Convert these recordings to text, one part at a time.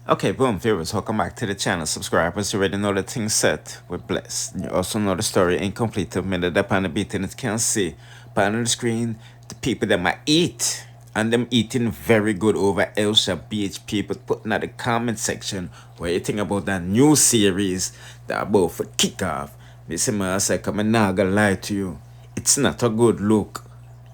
Okay, boom, viewers, welcome back to the channel. Subscribers, you already know the thing set. We're blessed. You also know the story incomplete of minute up on the beat and it can't see. But on the screen, the people that might eat. And them eating very good over Elsha BHP, but putting at the comment section what you think about that new series that about for kick off. This is my second, I'm not gonna lie to you. It's not a good look.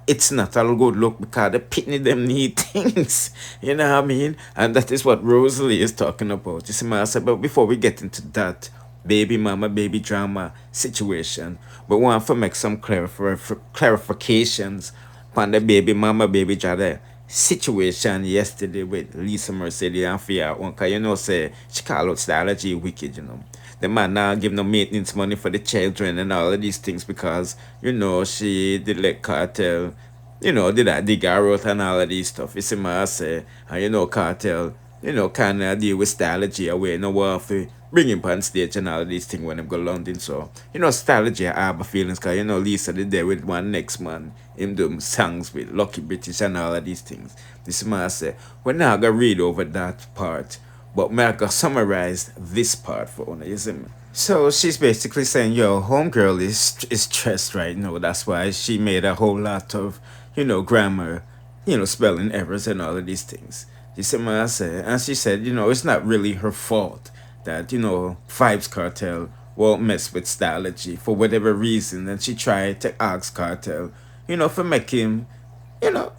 It's not a good look because the pitney them need things. You know what I mean? And that is what Rosalie is talking about. You see, Master, but before we get into that baby mama, baby drama situation, we want to make some clarifications on the baby mama, baby drama situation yesterday with Lisa Mercedes and Fia. Because you know, say, she call out Stylogy wicked, you know. The man now give no maintenance money for the children and all of these things because, you know, she did let Cartel, you know, did that dig her out and all of these stuff. You see what I say? And you know, Cartel, you know, kind of deal with Stylogy away, no one for bring him on stage and all of these things when them go London. So, you know, Stylogy I have feelings because, you know, Lisa did there with one next man, him doing songs with Lucky British and all of these things. This is what I say. We're not going to read over that part. But may I go summarize this part for Una, you see me? So she's basically saying, yo, homegirl is stressed right now. That's why she made a whole lot of, you know, grammar, you know, spelling errors and all of these things. You see what I say? And she said, you know, it's not really her fault that, you know, Vibes Cartel won't mess with Stylogy for whatever reason. And she tried to ask Cartel, you know, for make him, you know,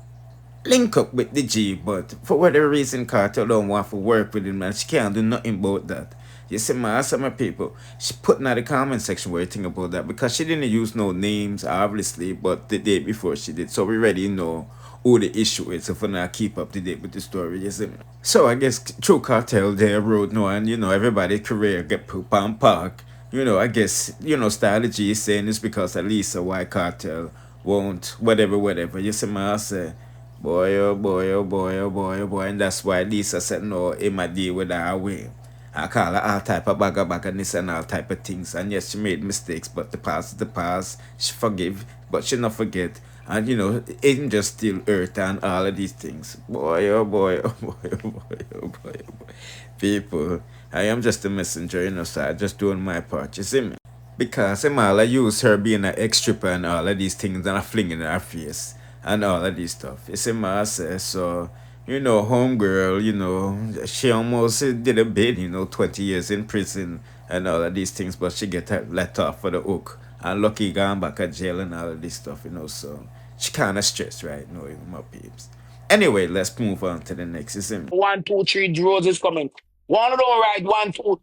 link up with the G, but for whatever reason, Carter don't want to work with him, and she can't do nothing about that. You see, my some people, she put in the comment section where you think about that because she didn't use no names, obviously, but the day before she did, so we already know who the issue is if we not keep up to date with the story, you see. So I guess True Cartel there road no, and you know everybody career get put on park. You know, I guess you know Stylogy is saying it's because at least a white cartel won't whatever. You see, my say. Boy, oh boy, oh boy, oh boy, oh boy. And that's why Lisa said, no, it might deal with her way. I call her all type of bagger and all type of things. And yes, she made mistakes, but the past is the past. She forgive, but she not forget. And you know, it just still hurt and all of these things. Boy, oh boy, oh boy, oh boy, oh boy, oh boy. People, I am just a messenger, you know, so I just doing my part, you see me? Because Amala used her being an ex-stripper and all of these things and a fling in her face and all of this stuff. You see my say, so, you know, homegirl, you know, she almost did a bit, you know, 20 years in prison and all of these things, but she get let off for the hook. And lucky gone back at jail and all of this stuff, you know, so she kind of stressed right now, my peeps. Anyway, let's move on to the next, you see me? 1, 2, 3, Rose is coming. One don't ride, 1, 2.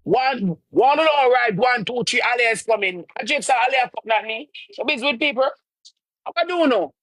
One don't ride, 1, 2, 3, Ali is coming. I just saw Ali fuck not me. So busy with people. What do you know?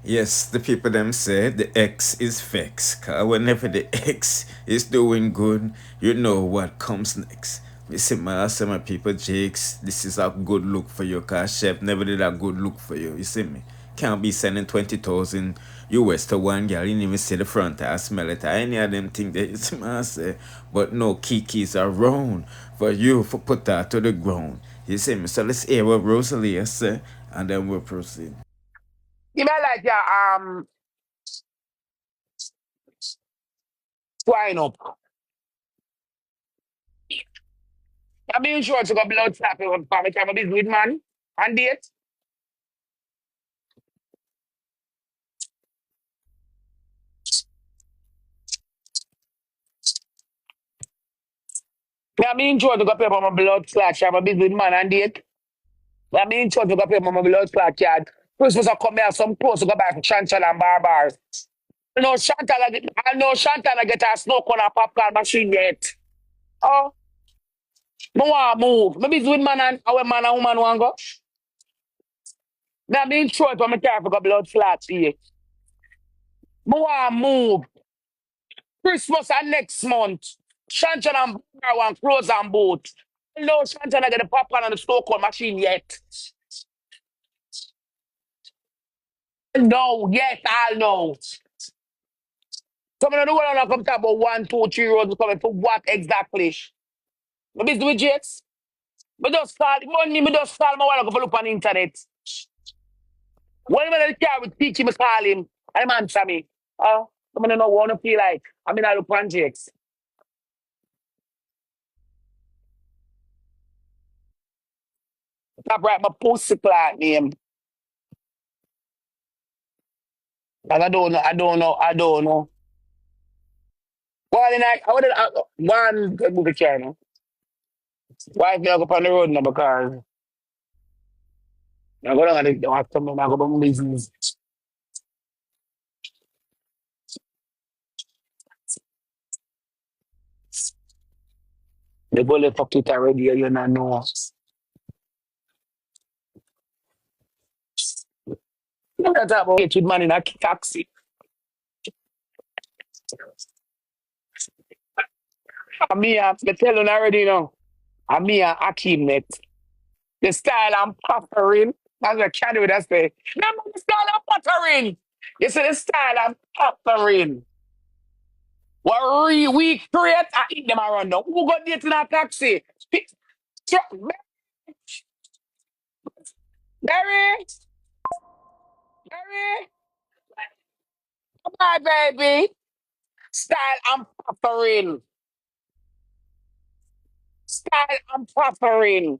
Yes, the people them say the X is fix. Cause whenever the X is doing good, you know what comes next. Me say my people Jakes, this is a good look for you, cause Chef never did a good look for you. You see me? Can't be sending 20,000 US to one girl, you didn't even see the front, I smell it. Any of them think that you see me I say, but no Kiki's around for you for put that to the ground. You see me? So let's hear what Rosalie say and then we'll proceed. You may like your swine up. I mean sure to go blood slap you for me time busy with man and date. I mean sure to go pay for my blood clot. I'm a busy with man and date. I mean sure to go pay for my blood clot card. Christmas I come here some clothes to go back to Chanchal and Barbars. I know Chantal I get a snow cone and popcorn machine yet. Oh, no want move. Maybe it's with man and our man and woman want go. Now being short when me care for blood clot here. Me want move. Christmas and next month. Chantal and Bar want clothes and boat. No Chantal I get the popcorn and the snow cone machine yet. No, yes, I know. So I don't want to come talk about 1, 2, 3 roads coming for what exactly? Maybe it's with Jakes. Me just call my one go look on the internet. When I'm in the car with Kiki, me call him. I'm answer me. I don't know what I feel like. I mean, I look on Jakes. Stop write my pussy clot name. And I don't know. Well, then one move the car now. Why if I go on the road now because I go down and I have to go back my business. The bullet fuck it already, you don't know. You don't talk about with man in a taxi. And me, I tell you already now. And me and Akeem met. The style I'm puffering. That's what Candy would have say. Remember the style I'm puffering. You see the style I'm puffering. What we create, I eat them around now. Who got date in a taxi? Barry, Barry, come on, baby. Style I'm puffering. Style I'm puffering.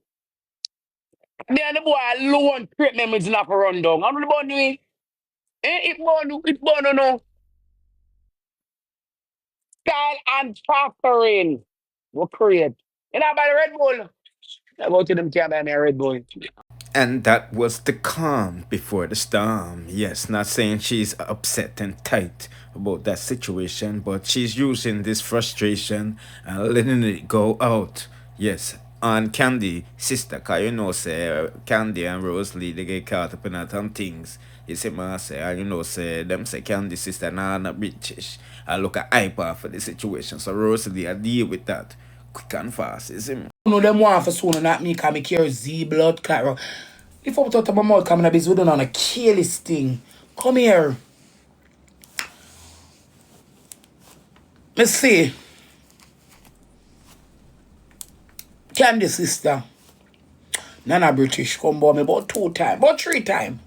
Me and the boy alone create memories in a rundown. I'm the born doing. It born no. Style and puffering. We create. You know about the Red Bull? I go to them camp and a Red Bull. And that was the calm before the storm. Yes, not saying she's upset and tight about that situation, but she's using this frustration and letting it go out. Yes, on Candy, sister, cause you know, say, Candy and Rosealee, they get caught up in that some things. You see, man, say, and you know, say, them say Candy, sister, nah, not British. I look at hyper for the situation. So Rosealee, I deal with that quick and fast, you see me? No, them want for soon, not me, because me carry Z blood clot. If I talk about my mouth coming up, we don't on a kill this thing. Come here. Let's see. Candy sister. Nana British come by me about 2 times, about 3 times.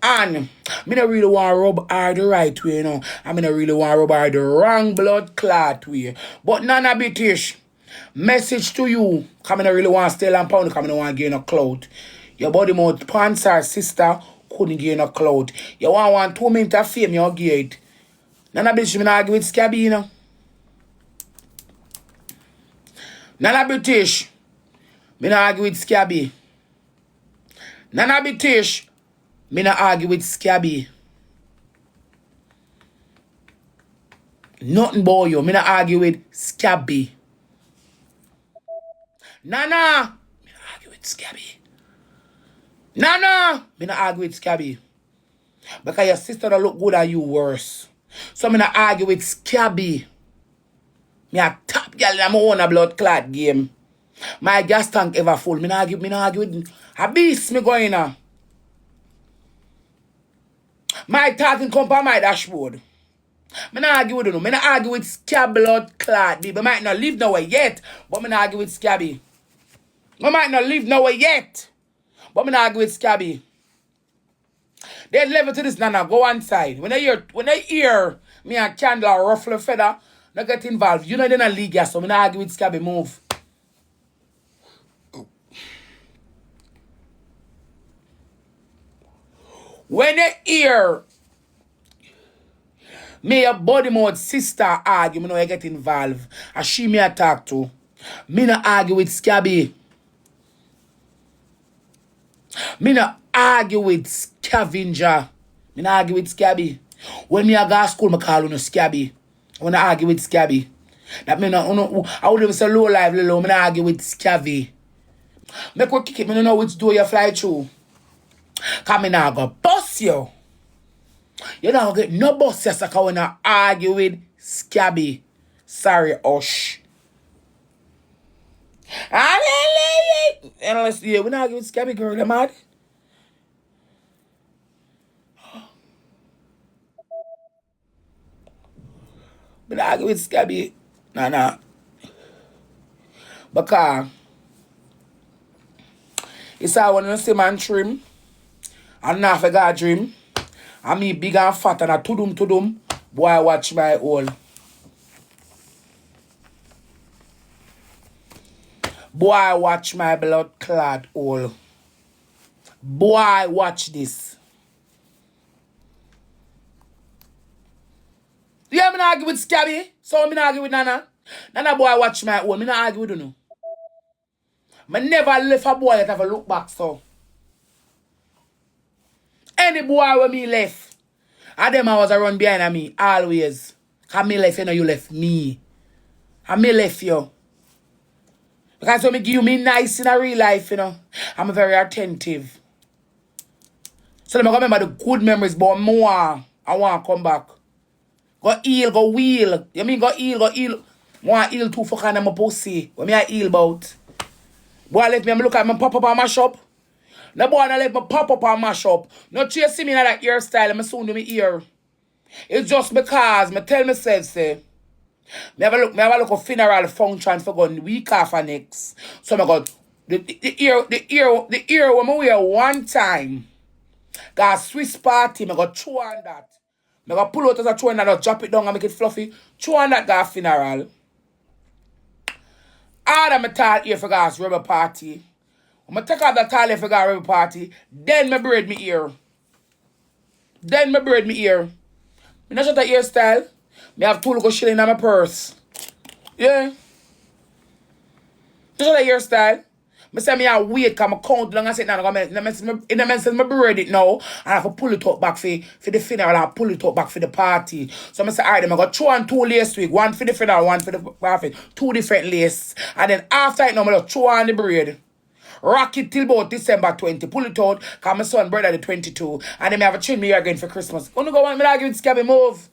And me not really want to rub her the right way, you know. I mean, I really want to rub her the wrong blood clot way. But Nana British, message to you. Come, I really want to stay and pound, come, I don't want to gain a clout. Your body mouth pants her sister couldn't gain a clout. You want 2 minutes of fame, you get it. Nana British, me not argue with Scabby, you know. Nana British, me not argue with Scabby. Nana British, me not argue with Scabby. Nothing about you. Me not argue with Scabby. Nana, me not argue with Scabby. Nana, me not argue with Scabby. Because your sister don't look good and you worse. So me not argue with Scabby. Me a top girl in my own blood clot game. My gas tank ever full. Me not argue with a beast me going on. My talking come on my dashboard. Me not argue with you. Me not argue with Scab blood clot. Me might not live nowhere yet, but me not argue with Scabby. Me might not live nowhere yet, but me not argue with Scabby. There's level to this, Nana. Go one side. When I hear me and Candler ruffle a feather, not get involved. You know they're not league, so me not argue with Scabby. Move. When you hear me a body mode sister argue, me know I get involved. And she me a talk to. Me not argue with Scabby. Me not argue with scavenger. Me not argue with Scabby. When me a go to school, me call on Scabby. When I argue with Scabby. That me not, I would even say low life, low. Me not argue with Scabby. Me go kick it, me don't know which door you fly through. Cause me not go bust you. You don't get no bust you, so when I argue with Scabby. Sorry, Osh. And let's see, we not argue with Scabby, girl, you mad? We not argue with Scabby. Nah. Because it's all when you see man trim. And now if I got a dream. And me big and fat and a tudum. Boy, watch my hole. Boy, watch my blood clot hole. Boy, watch this. Yeah, I'm not argue with Scabby. So I'm not argue with Nana. Nana boy watch my own. I'm not argue with you. I never left a boy that have a look back, so. Any boy when me left, and them I was around behind me, always. Cause me left, you know, you left me. And me left you. Because when me give you me nice in a real life, you know, I'm very attentive. So let me remember the good memories, but more, I want to come back. Go heal, go wheel. You mean go heal, go heal. Want heal too for kind of my pussy. What me I heal about? Boy, let me look at my pop up on my shop. No boy, no let me pop up on my shop. No chase me in that hairstyle, I'm soon do me ear. It's just because me tell myself, say, me have a look a funeral function for going week after next. So I got the ear when I wear one time. Got a Swiss party, I got chew on that. I got pull out as a chew on that, drop it down and make it fluffy. Chew on that got a funeral. All of my tall ear for gas rubber party. When I take out the tall ear for gas rubber party, then I braid me ear. Then I braid me ear. I not just a hairstyle. I have 2 little shilling in my purse. Yeah. Just a hairstyle. I say I wait because I count long and say, no, in the mention, I braid it now. And I have to pull it up back for the funeral and pull it up back for the party. So I say, all right, I got 2 and 2 lace wig. 1 for the funeral, 1 for the party. 2 different lace. And then after it now, I just 2 on the braid. Rock it till about December 20. Pull it out because my son brother the 22. And then I have a trim me again for Christmas. Wanna go on, me not give it Scabby move.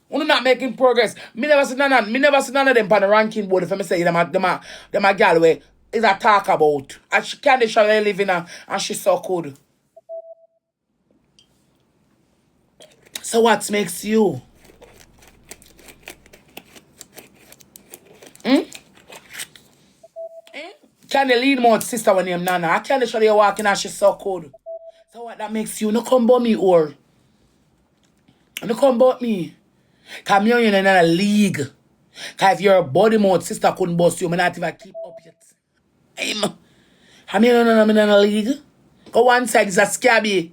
Wanna not making progress. Me never see none of them on the ranking board if I say them a gal way is a talk about. And she can't live in her and she's so good. So what makes you? Can they lead more sister when name Nana? I can't show you walking and she's so cold. So what that makes you? No come about me or? No come about me. Cause me and you in a league. Cause if you're a body mode, sister couldn't bust you. Me not even keep up yet. I'm in a league. Go one side is a Scabby.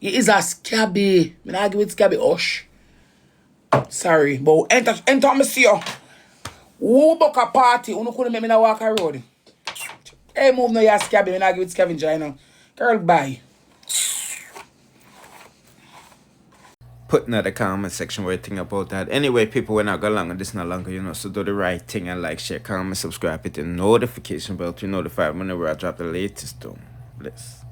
He is a Scabby. Me not argue with Scabby. Hush. Sorry, but enter me see you. Who book a party? Who couldn't make me walk a road? Hey, move no, you're Scabby. Me not argue with Scavenger, you know. Girl, bye. Put in the comment section what you think about that. Anyway, people, we're not going longer. This is not longer, you know. So do the right thing and like, share, comment, subscribe, hit the notification bell to be notified whenever I drop the latest. Bless.